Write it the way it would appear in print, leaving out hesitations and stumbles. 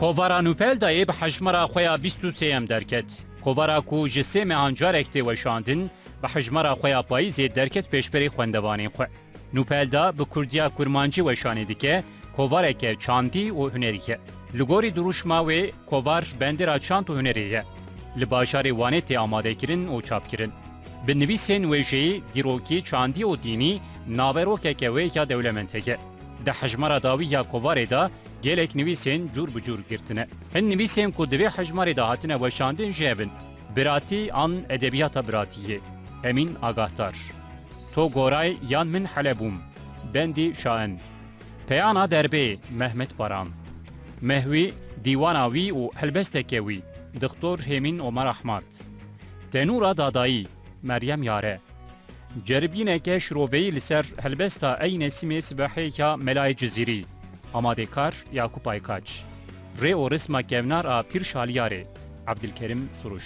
Kovara Nupel dayê bi hejmara xwe ya 23 derket. Kovara ku ji sê mehancarek tê weşandin, bi hejmara xwe ya payîzê derket pêşberê xwendevanên xwe. Nupel da bi Kurdiya kurmancî weşanê dike, kovareke çandî û hunerî ye. Li gorî duruşma wê, kovar bendera çand û hunerê ye. Li bajarê Wanê tê amadekirin û çapkirin. Bi nivîsên wê jî dîrokî çandî û dînî naverokeke wê ya dewlemend heye. Di hejmara dawî ya kovarê da gelek nivîsên cûr bi cûr girtine. Hin nivîsên ku divê hejmarê da hatine weşandin jî hebin. Biratî an edebiyata biratiyê. Emîn Agahtar. To goray yan min helebûm. Bendî şaen. Peyana derbê Mehmet Baran. Mehwî dîwana wî û helbesteke wî. Doktor Hemîn Omar Ahmad. Tenûra dadayî Meryem Yare. Ceribîneke şiroveyî li ser helbesta ey Nesîmê Sibehê ya Melayê Cizîrî. Amadekar Yakup Aykaç. Rê û risma kevnar a Pîr Şaliyarê. Abdülkerim Suruş.